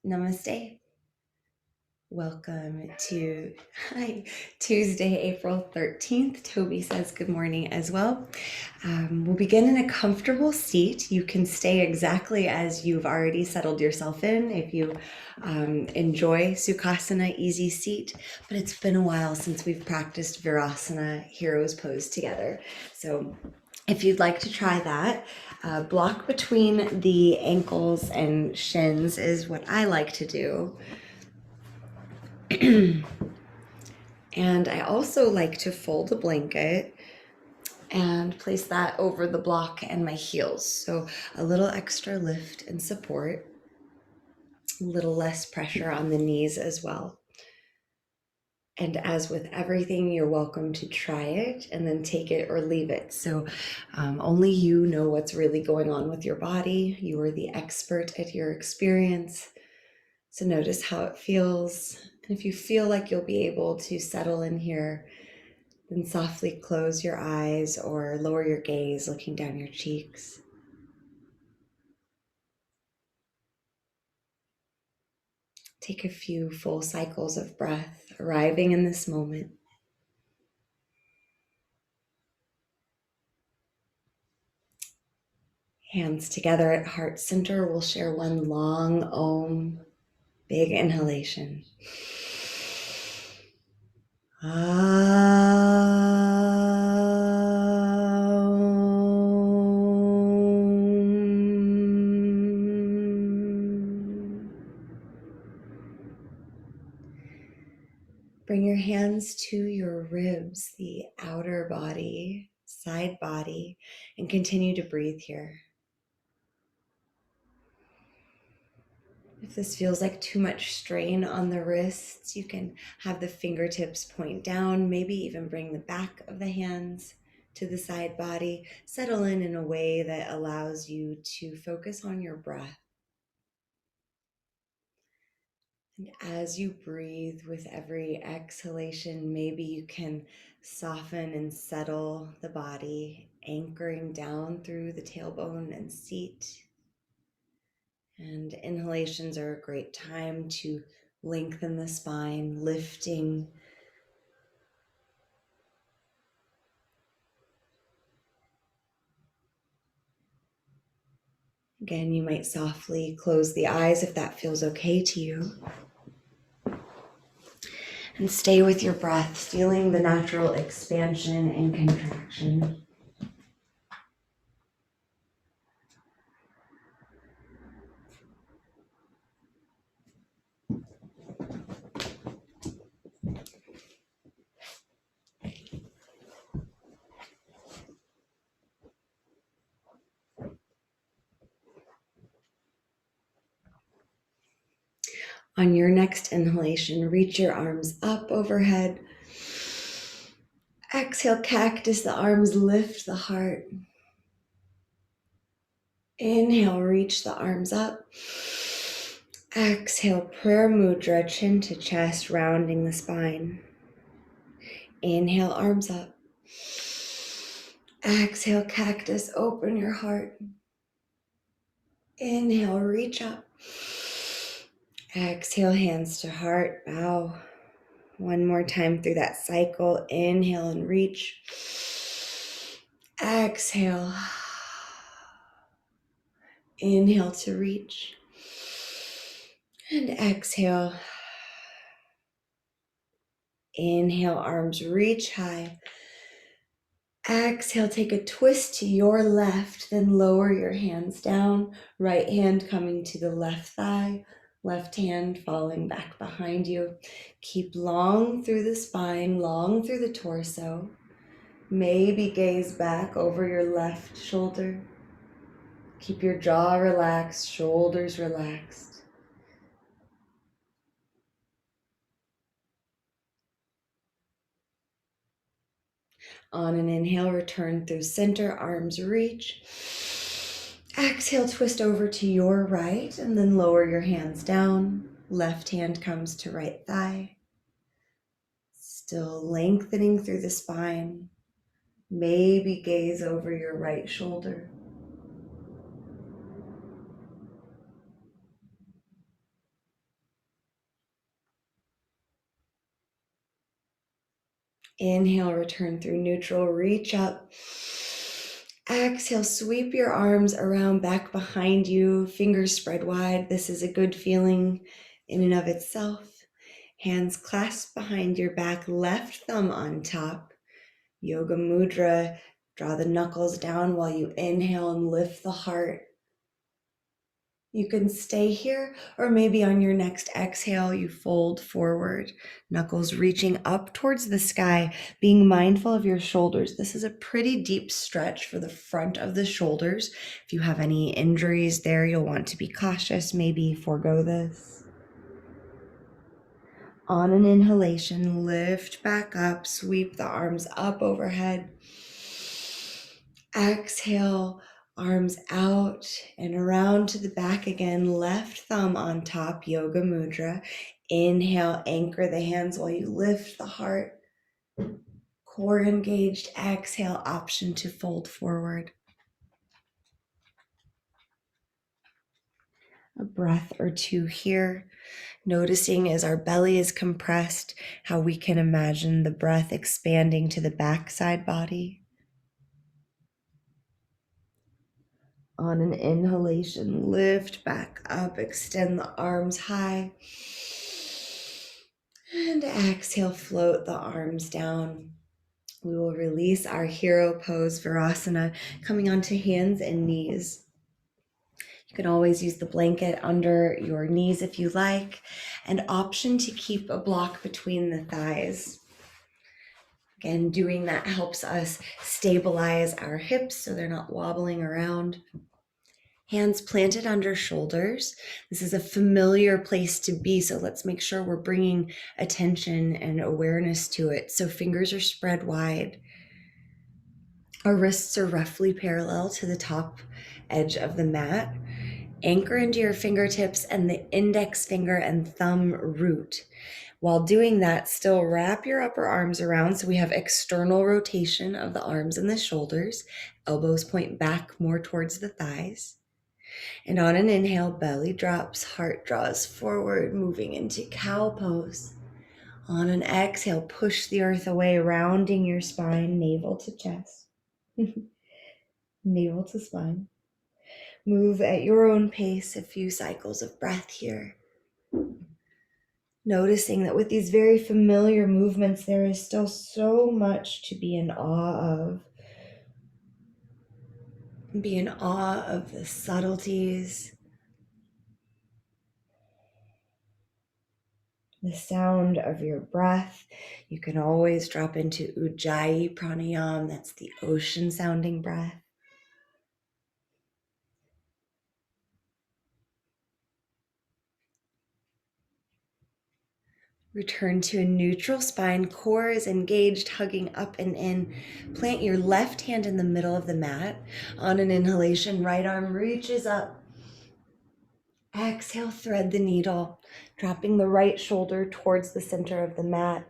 Namaste. Welcome to Tuesday, April 13th. Toby says good morning as well. We'll begin in a comfortable seat. You can stay exactly as you've already settled yourself in if you enjoy Sukhasana, easy seat, but it's been a while since we've practiced Virasana, Hero's Pose together. So if you'd like to try that, block between the ankles and shins is what I like to do. And I also like to fold a blanket and place that over the block and my heels. So a little extra lift and support, a little less pressure on the knees as well. And as with everything, you're welcome to try it and then take it or leave it. So only you know what's really going on with your body. You are the expert at your experience. So notice how it feels. And if you feel like you'll be able to settle in here, then softly close your eyes or lower your gaze, looking down your cheeks. Take a few full cycles of breath, arriving in this moment. Hands together at heart center. We'll share one long Om, big inhalation. Bring your hands to your ribs, the outer body, side body, and continue to breathe here. If this feels like too much strain on the wrists, you can have the fingertips point down, maybe even bring the back of the hands to the side body. Settle in a way that allows you to focus on your breath. And as you breathe with every exhalation, maybe you can soften and settle the body, anchoring down through the tailbone and seat. And inhalations are a great time to lengthen the spine, lifting. Again, you might softly close the eyes if that feels okay to you. And stay with your breath, feeling the natural expansion and contraction. On your next inhalation, reach your arms up overhead. Exhale, cactus, the arms lift the heart. Inhale, reach the arms up. Exhale, prayer mudra, chin to chest, rounding the spine. Inhale, arms up. Exhale, cactus, open your heart. Inhale, reach up. Exhale, hands to heart, bow. One more time through that cycle. Inhale and reach. Exhale. Inhale to reach. And exhale. Inhale, arms reach high. Exhale, take a twist to your left, then lower your hands down. Right hand coming to the left thigh, left hand falling back behind you. Keep long through the spine, long through the torso. Maybe gaze back over your left shoulder. Keep your jaw relaxed, shoulders relaxed. On an inhale, return through center, arms reach. Exhale, twist over to your right and then lower your hands down. Left hand comes to right thigh. Still lengthening through the spine. Maybe gaze over your right shoulder. Inhale, return through neutral, reach up. Exhale, sweep your arms around back behind you, fingers spread wide. This is a good feeling in and of itself. Hands clasped behind your back, left thumb on top. Yoga mudra, draw the knuckles down while you inhale and lift the heart. You can stay here, or maybe on your next exhale, you fold forward, knuckles reaching up towards the sky, being mindful of your shoulders. This is a pretty deep stretch for the front of the shoulders. If you have any injuries there, you'll want to be cautious, maybe forego this. On an inhalation, lift back up, sweep the arms up overhead. Exhale, arms out and around to the back again. Left thumb on top, yoga mudra. Inhale, anchor the hands while you lift the heart. Core engaged. Exhale, option to fold forward. A breath or two here. Noticing as our belly is compressed, how we can imagine the breath expanding to the backside body. On an inhalation, lift back up, extend the arms high. And exhale, float the arms down. We will release our hero pose, Virasana, coming onto hands and knees. You can always use the blanket under your knees if you like, and option to keep a block between the thighs. Again, doing that helps us stabilize our hips so they're not wobbling around. Hands planted under shoulders. This is a familiar place to be, so let's make sure we're bringing attention and awareness to it. So fingers are spread wide. Our wrists are roughly parallel to the top edge of the mat. Anchor into your fingertips and the index finger and thumb root. While doing that, still wrap your upper arms around so we have external rotation of the arms and the shoulders. Elbows point back more towards the thighs. And on an inhale, belly drops, heart draws forward, moving into cow pose. On an exhale, push the earth away, rounding your spine, navel to chest, navel to spine. Move at your own pace, a few cycles of breath here. Noticing that with these very familiar movements, there is still so much to be in awe of. Be in awe of the subtleties, the sound of your breath. You can always drop into Ujjayi Pranayam, that's the ocean sounding breath. Return to a neutral spine, core is engaged, hugging up and in. Plant your left hand in the middle of the mat. On an inhalation, right arm reaches up. Exhale, thread the needle, dropping the right shoulder towards the center of the mat.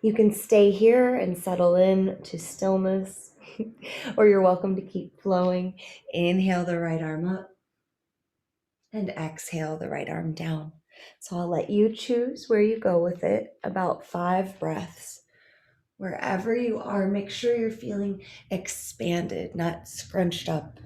You can stay here and settle in to stillness, or you're welcome to keep flowing. Inhale the right arm up and exhale the right arm down. So I'll let you choose where you go with it, about 5 breaths. Wherever you are, make sure you're feeling expanded, not scrunched up.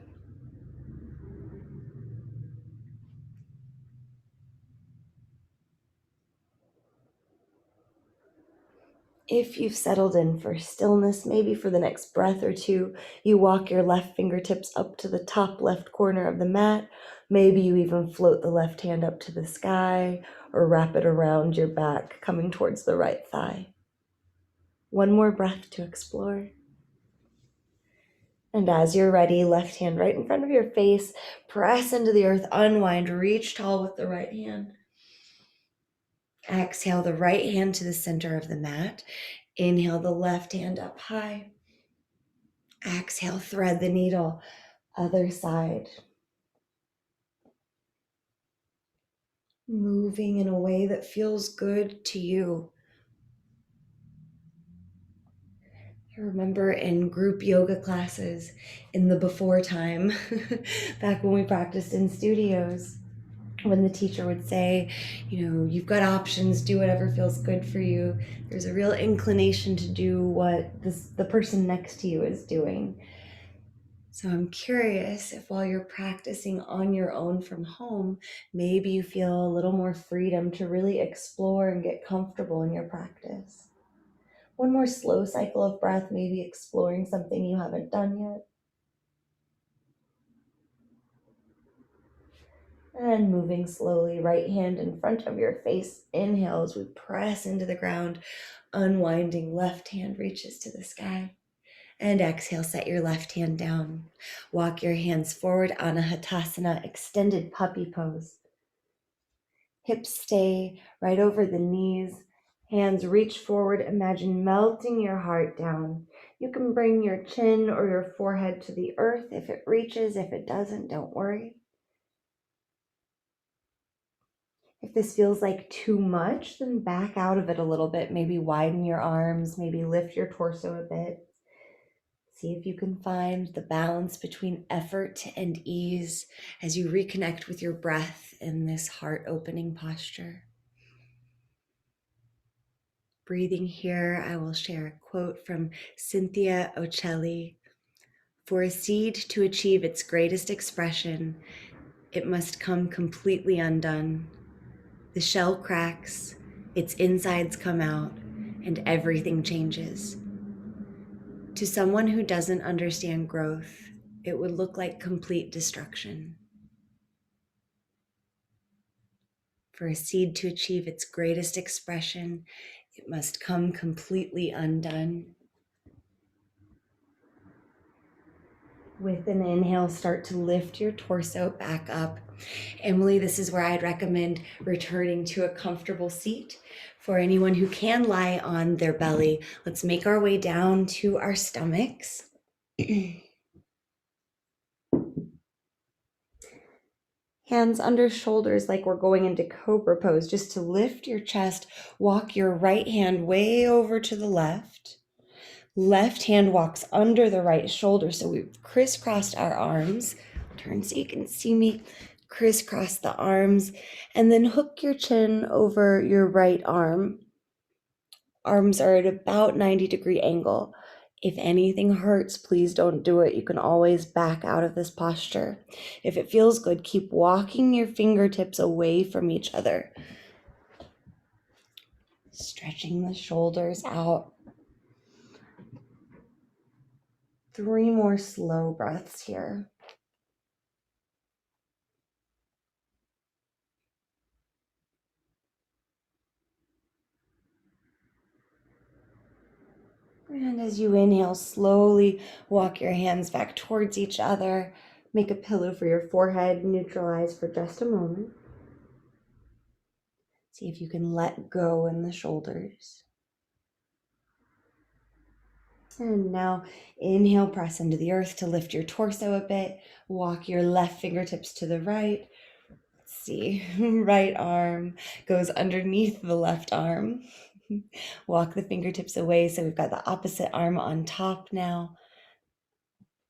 If you've settled in for stillness, maybe for the next breath or two, you walk your left fingertips up to the top left corner of the mat. Maybe you even float the left hand up to the sky or wrap it around your back, coming towards the right thigh. One more breath to explore. And as you're ready, left hand right in front of your face, press into the earth, unwind, reach tall with the right hand. Exhale the right hand to the center of the mat. Inhale the left hand up high. Exhale, thread the needle, other side. Moving in a way that feels good to you. I remember in group yoga classes in the before time, back when we practiced in studios, when the teacher would say, you've got options, do whatever feels good for you, there's a real inclination to do what the person next to you is doing. So I'm curious if while you're practicing on your own from home, maybe you feel a little more freedom to really explore and get comfortable in your practice. One more slow cycle of breath, maybe exploring something you haven't done yet. And moving slowly, right hand in front of your face. Inhale as we press into the ground. Unwinding, left hand reaches to the sky. And exhale, set your left hand down. Walk your hands forward, Anahatasana, extended puppy pose. Hips stay right over the knees. Hands reach forward. Imagine melting your heart down. You can bring your chin or your forehead to the earth if it reaches. If it doesn't, don't worry. If this feels like too much, then back out of it a little bit. Maybe widen your arms, maybe lift your torso a bit. See if you can find the balance between effort and ease as you reconnect with your breath in this heart-opening posture. Breathing here, I will share a quote from Cynthia Ocelli. For a seed to achieve its greatest expression, it must come completely undone. The shell cracks, its insides come out, and everything changes. To someone who doesn't understand growth, it would look like complete destruction. For a seed to achieve its greatest expression, it must come completely undone. With an inhale, start to lift your torso back up. Emily, this is where I'd recommend returning to a comfortable seat. For anyone who can lie on their belly, let's make our way down to our stomachs. Hands under shoulders like we're going into cobra pose, just to lift your chest. Walk your right hand way over to the left. Left hand walks under the right shoulder. So we've crisscrossed our arms. Turn so you can see me. Crisscross the arms and then hook your chin over your right arm. Arms are at about 90-degree angle. If anything hurts, please don't do it. You can always back out of this posture. If it feels good, keep walking your fingertips away from each other. Stretching the shoulders out. 3 more slow breaths here. And as you inhale, slowly walk your hands back towards each other. Make a pillow for your forehead, neutralize for just a moment. See if you can let go in the shoulders. And now inhale, press into the earth to lift your torso a bit. Walk your left fingertips to the right. Let's see, right arm goes underneath the left arm. Walk the fingertips away so we've got the opposite arm on top now.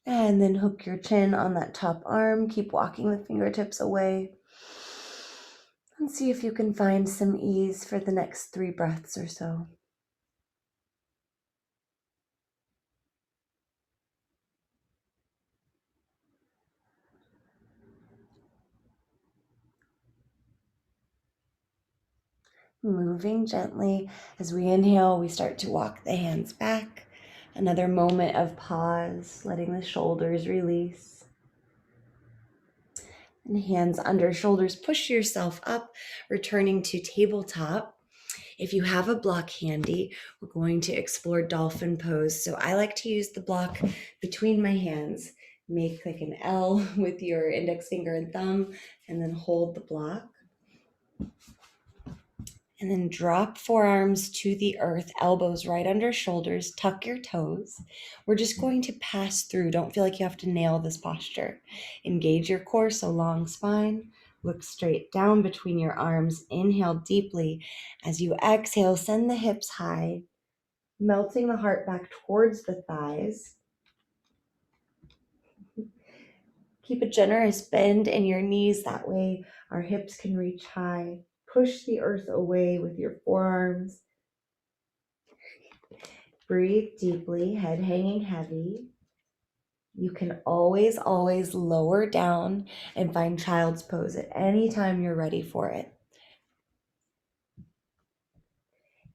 And then hook your chin on that top arm. Keep walking the fingertips away. And see if you can find some ease for the next 3 breaths or so. Moving gently. As we inhale, we start to walk the hands back. Another moment of pause, letting the shoulders release. And hands under shoulders, push yourself up, returning to tabletop. If you have a block handy, we're going to explore dolphin pose. So I like to use the block between my hands. Make like an L with your index finger and thumb, and then hold the block. And then drop forearms to the earth, elbows right under shoulders, tuck your toes. We're just going to pass through. Don't feel like you have to nail this posture. Engage your core, so long spine. Look straight down between your arms. Inhale deeply. As you exhale, send the hips high, melting the heart back towards the thighs. Keep a generous bend in your knees. That way our hips can reach high. Push the earth away with your forearms. Breathe deeply, head hanging heavy. You can always, always lower down and find child's pose at any time you're ready for it.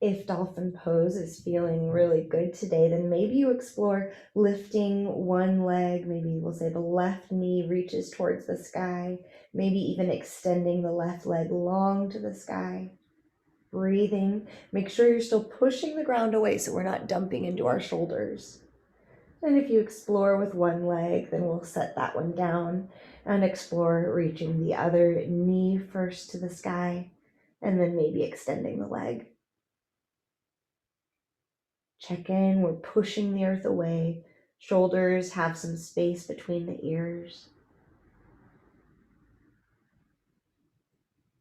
If dolphin pose is feeling really good today, then maybe you explore lifting one leg. Maybe we'll say the left knee reaches towards the sky, maybe even extending the left leg long to the sky. Breathing, make sure you're still pushing the ground away so we're not dumping into our shoulders. And if you explore with one leg, then we'll set that one down and explore reaching the other knee first to the sky, and then maybe extending the leg. Check in, we're pushing the earth away. Shoulders have some space between the ears.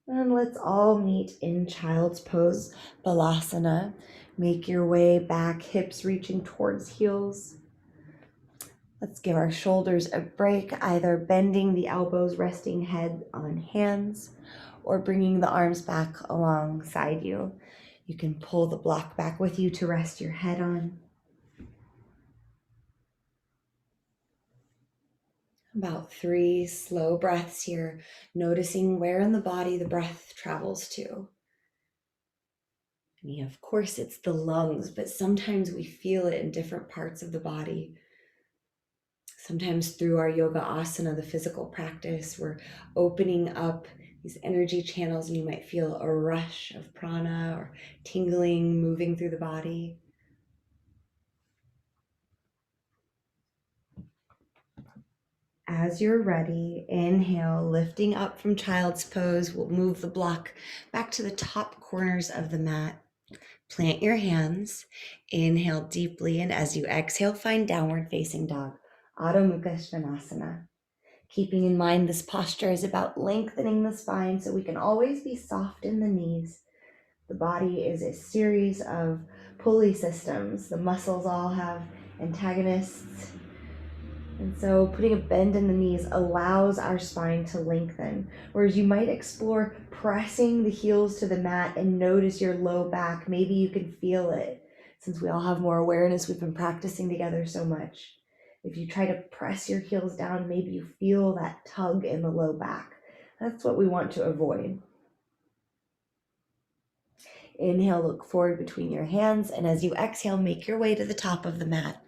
And let's all meet in child's pose, Balasana. Make your way back, hips reaching towards heels. Let's give our shoulders a break, either bending the elbows, resting head on hands, or bringing the arms back alongside you. You can pull the block back with you to rest your head on. About 3 slow breaths here, noticing where in the body the breath travels to. And of course, it's the lungs, but sometimes we feel it in different parts of the body. Sometimes through our yoga asana, the physical practice, we're opening up these energy channels and you might feel a rush of prana or tingling moving through the body. As you're ready, inhale, lifting up from child's pose. We'll move the block back to the top corners of the mat. Plant your hands, inhale deeply, and as you exhale, find downward facing dog, Adho Mukha Svanasana. Keeping in mind this posture is about lengthening the spine so we can always be soft in the knees. The body is a series of pulley systems. The muscles all have antagonists. And so putting a bend in the knees allows our spine to lengthen. Whereas you might explore pressing the heels to the mat and notice your low back. Maybe you can feel it. Since we all have more awareness, we've been practicing together so much. If you try to press your heels down, maybe you feel that tug in the low back. That's what we want to avoid. Inhale, look forward between your hands, and as you exhale, make your way to the top of the mat.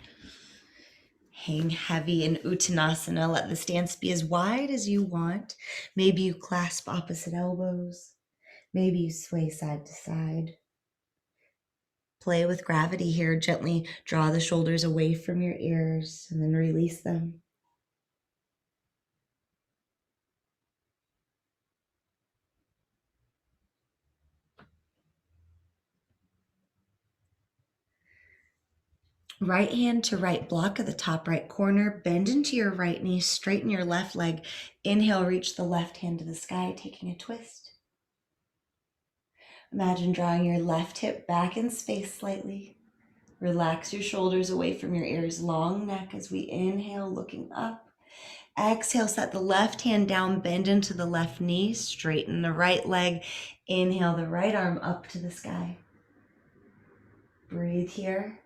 Hang heavy in Uttanasana. Let the stance be as wide as you want. Maybe you clasp opposite elbows. Maybe you sway side to side. Play with gravity here. Gently draw the shoulders away from your ears and then release them. Right hand to right block at the top right corner. Bend into your right knee. Straighten your left leg. Inhale, reach the left hand to the sky, taking a twist. Imagine drawing your left hip back in space slightly. Relax your shoulders away from your ears, long neck as we inhale, looking up. Exhale, set the left hand down, bend into the left knee, straighten the right leg. Inhale, the right arm up to the sky. Breathe here.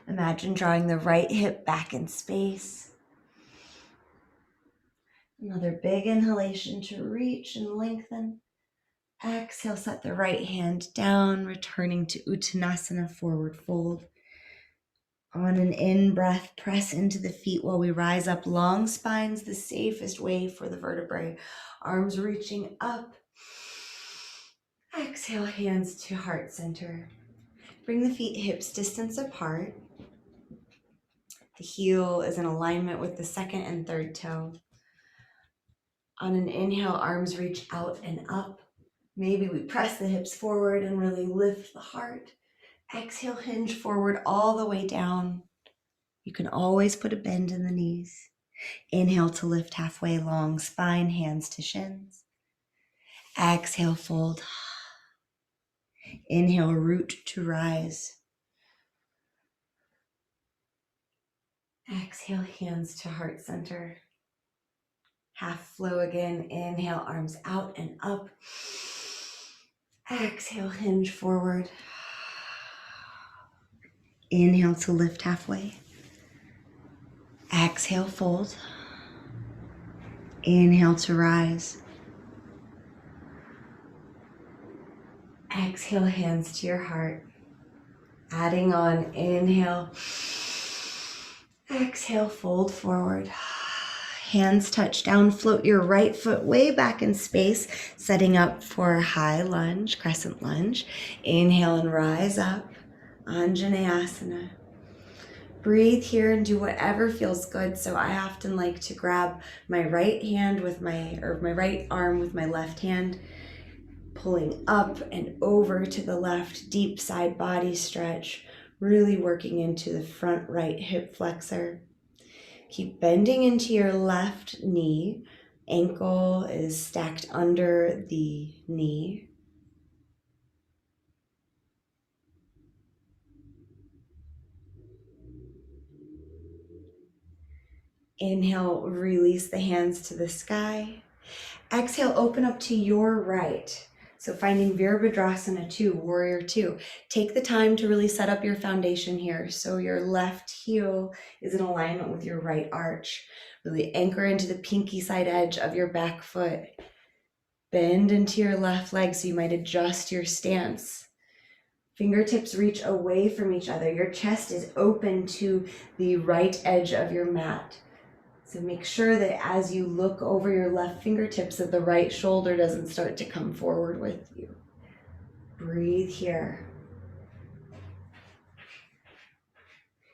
Imagine drawing the right hip back in space. Another big inhalation to reach and lengthen. Exhale, set the right hand down, returning to Uttanasana, forward fold. On an in-breath, press into the feet while we rise up. Long spines, the safest way for the vertebrae. Arms reaching up. Exhale, hands to heart center. Bring the feet hips distance apart. The heel is in alignment with the second and third toe. On an inhale, arms reach out and up. Maybe we press the hips forward and really lift the heart. Exhale, hinge forward all the way down. You can always put a bend in the knees. Inhale to lift halfway, long spine, hands to shins. Exhale, fold. Inhale, root to rise. Exhale, hands to heart center. Half flow again. Inhale, arms out and up. Exhale, hinge forward. Inhale to lift halfway. Exhale, fold. Inhale to rise. Exhale, hands to your heart. Adding on, inhale. Exhale, fold forward. Hands touch down, float your right foot way back in space, setting up for high lunge, crescent lunge. Inhale and rise up, Anjaneyasana. Breathe here and do whatever feels good. So I often like to grab my right hand with my right arm with my left hand, pulling up and over to the left, deep side body stretch, really working into the front right hip flexor. Keep bending into your left knee. Ankle is stacked under the knee. Inhale, release the hands to the sky. Exhale, open up to your right. So finding Virabhadrasana 2, Warrior 2. Take the time to really set up your foundation here. So your left heel is in alignment with your right arch. Really anchor into the pinky side edge of your back foot. Bend into your left leg so you might adjust your stance. Fingertips reach away from each other. Your chest is open to the right edge of your mat. So make sure that as you look over your left fingertips that the right shoulder doesn't start to come forward with you. Breathe here.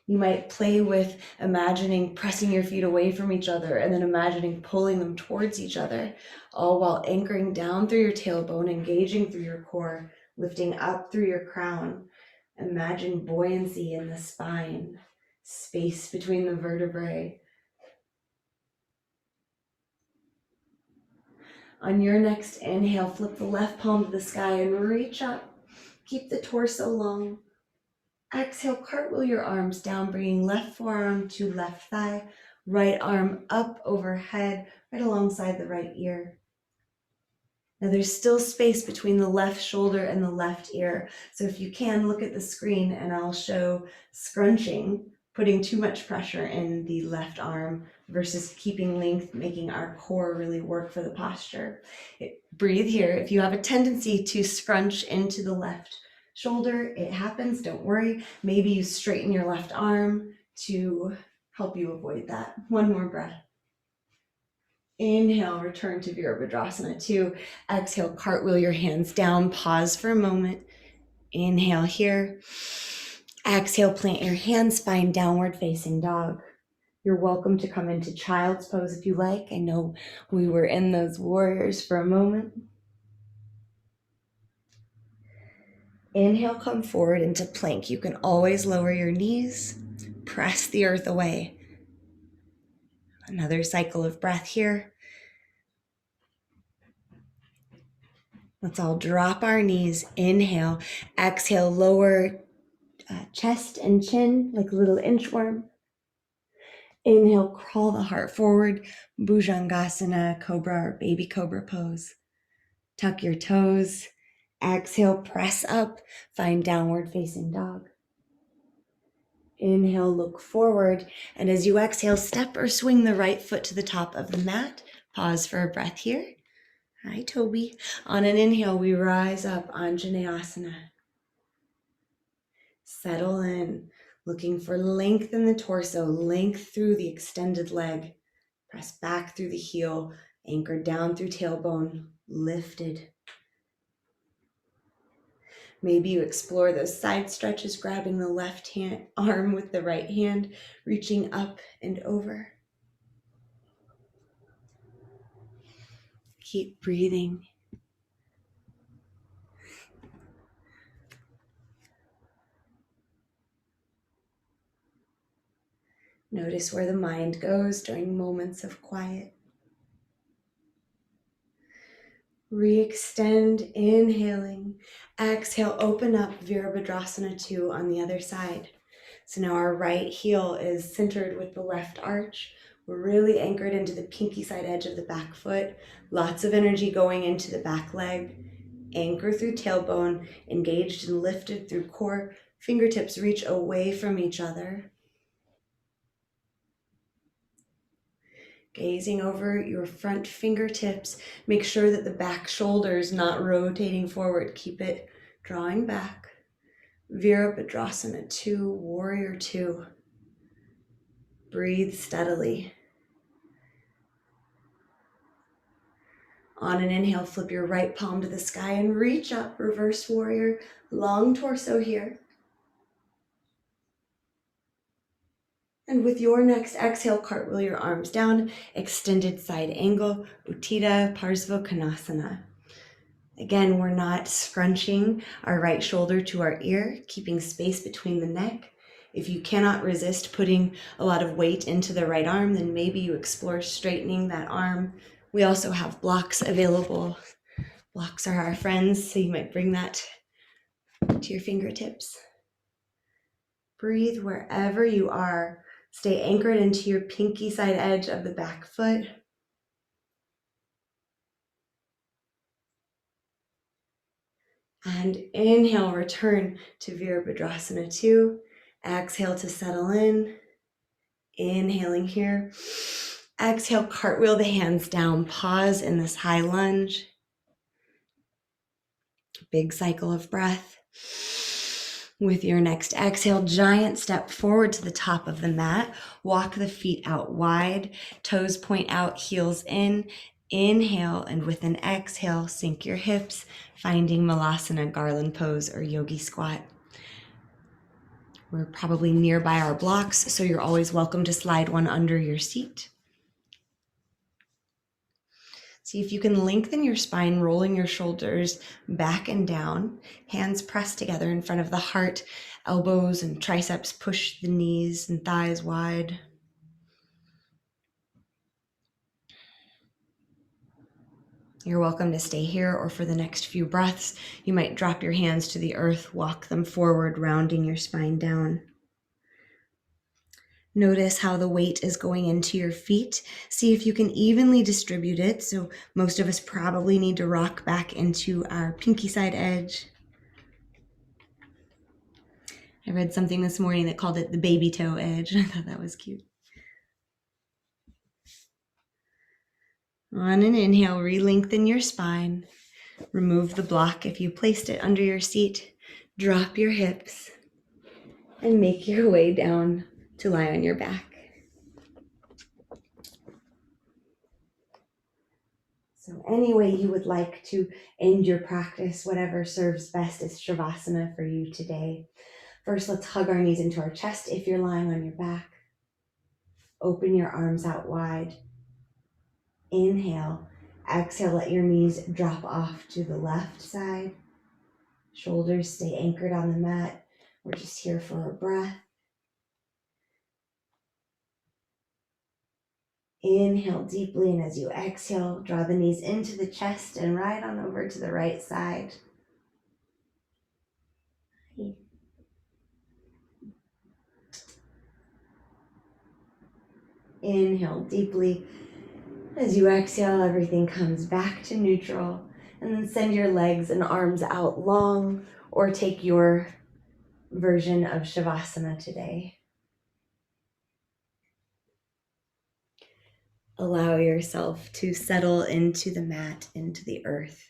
You might play with imagining pressing your feet away from each other and then imagining pulling them towards each other, all while anchoring down through your tailbone, engaging through your core, lifting up through your crown. Imagine buoyancy in the spine, space between the vertebrae. On your next inhale, flip the left palm to the sky and reach up. Keep the torso long. Exhale, cartwheel your arms down, bringing left forearm to left thigh, right arm up overhead, right alongside the right ear. Now there's still space between the left shoulder and the left ear. So if you can, look at the screen and I'll show scrunching, putting too much pressure in the left arm versus keeping length, making our core really work for the posture. Breathe here. If you have a tendency to scrunch into the left shoulder, it happens, don't worry. Maybe you straighten your left arm to help you avoid that. One more breath. Inhale, return to Virabhadrasana 2. Exhale, cartwheel your hands down, pause for a moment. Inhale here. Exhale, plant your hands, find downward facing dog. You're welcome to come into child's pose if you like. I know we were in those warriors for a moment. Inhale, come forward into plank. You can always lower your knees, press the earth away. Another cycle of breath here. Let's all drop our knees. Inhale, exhale, lower chest and chin like a little inchworm. Inhale, crawl the heart forward, Bhujangasana, cobra or baby cobra pose. Tuck your toes. Exhale, press up, find downward facing dog. Inhale, look forward, and as you exhale, step or swing the right foot to the top of the mat. Pause for a breath here. Hi, Toby. On an inhale, we rise up, Anjaneyasana. Settle in, looking for length in the torso, length through the extended leg. Press back through the heel, anchor down through tailbone, lifted. Maybe you explore those side stretches, grabbing the left hand arm with the right hand, reaching up and over. Keep breathing. Notice where the mind goes during moments of quiet. Re-extend, inhaling. Exhale, open up Virabhadrasana 2 on the other side. So now our right heel is centered with the left arch. We're really anchored into the pinky side edge of the back foot. Lots of energy going into the back leg. Anchor through tailbone, engaged and lifted through core. Fingertips reach away from each other. Gazing over your front fingertips, make sure that the back shoulder is not rotating forward. Keep it drawing back. Virabhadrasana 2, Warrior 2. Breathe steadily. On an inhale, flip your right palm to the sky and reach up, reverse warrior, long torso here. And with your next exhale, cartwheel your arms down, extended side angle, Utthita Parsvakonasana. Again, we're not scrunching our right shoulder to our ear, keeping space between the neck. If you cannot resist putting a lot of weight into the right arm, then maybe you explore straightening that arm. We also have blocks available. Blocks are our friends, so you might bring that to your fingertips. Breathe wherever you are. Stay anchored into your pinky side edge of the back foot. And inhale, return to Virabhadrasana 2. Exhale to settle in. Inhaling here. Exhale, cartwheel the hands down. Pause in this high lunge. Big cycle of breath. With your next exhale, giant step forward to the top of the mat. Walk the feet out wide. Toes point out, heels in. Inhale, and with an exhale, sink your hips, finding Malasana, garland pose, or yogi squat. We're probably nearby our blocks, so you're always welcome to slide one under your seat. See if you can lengthen your spine, rolling your shoulders back and down, hands pressed together in front of the heart, elbows and triceps push the knees and thighs wide. You're welcome to stay here, or for the next few breaths, you might drop your hands to the earth, walk them forward, rounding your spine down. Notice how the weight is going into your feet. See if you can evenly distribute it. So most of us probably need to rock back into our pinky side edge. I read something this morning that called it the baby toe edge. I thought that was cute. On an inhale, re-lengthen your spine. Remove the block if you placed it under your seat. Drop your hips and make your way down to lie on your back. So any way you would like to end your practice, whatever serves best as Shavasana for you today. First, let's hug our knees into our chest if you're lying on your back. Open your arms out wide. Inhale. Exhale, let your knees drop off to the left side. Shoulders stay anchored on the mat. We're just here for a breath. Inhale deeply, and as you exhale, draw the knees into the chest and right on over to the right side. Inhale deeply. As you exhale, everything comes back to neutral. And then send your legs and arms out long, or take your version of Shavasana today. Allow yourself to settle into the mat, into the earth.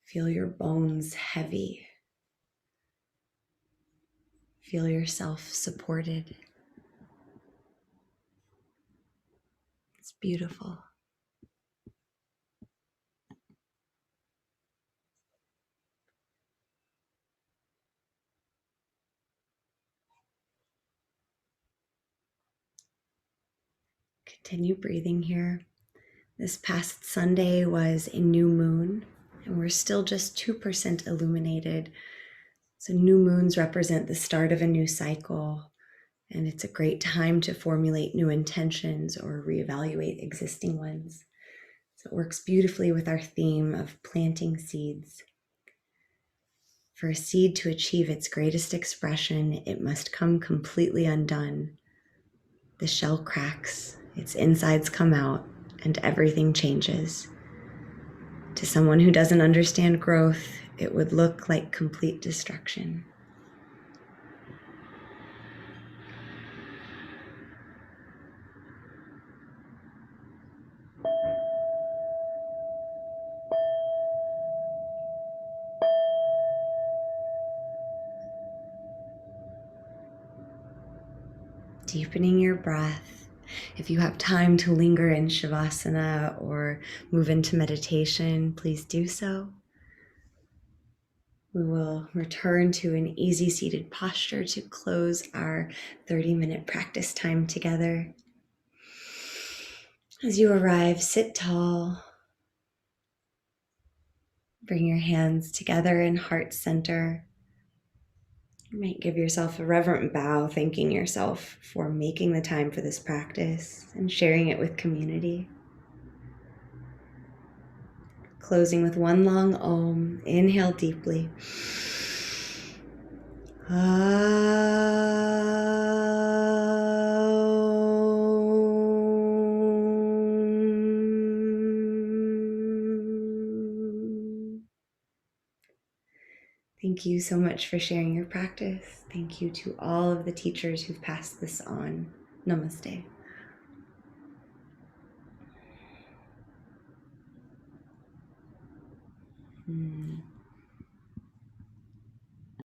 Feel your bones heavy. Feel yourself supported. It's beautiful. Continue breathing here. This past Sunday was a new moon, and we're still just 2% illuminated. So new moons represent the start of a new cycle, and it's a great time to formulate new intentions or reevaluate existing ones. So it works beautifully with our theme of planting seeds. For a seed to achieve its greatest expression, it must come completely undone. The shell cracks, its insides come out, and everything changes. To someone who doesn't understand growth, it would look like complete destruction. Deepening your breath. If you have time to linger in Shavasana or move into meditation, please do so. We will return to an easy seated posture to close our 30-minute practice time together. As you arrive, sit tall. Bring your hands together in heart center. You might give yourself a reverent bow, thanking yourself for making the time for this practice and sharing it with community. Closing with one long Om. Inhale deeply. Thank you so much for sharing your practice. Thank you to all of the teachers who've passed this on. Namaste.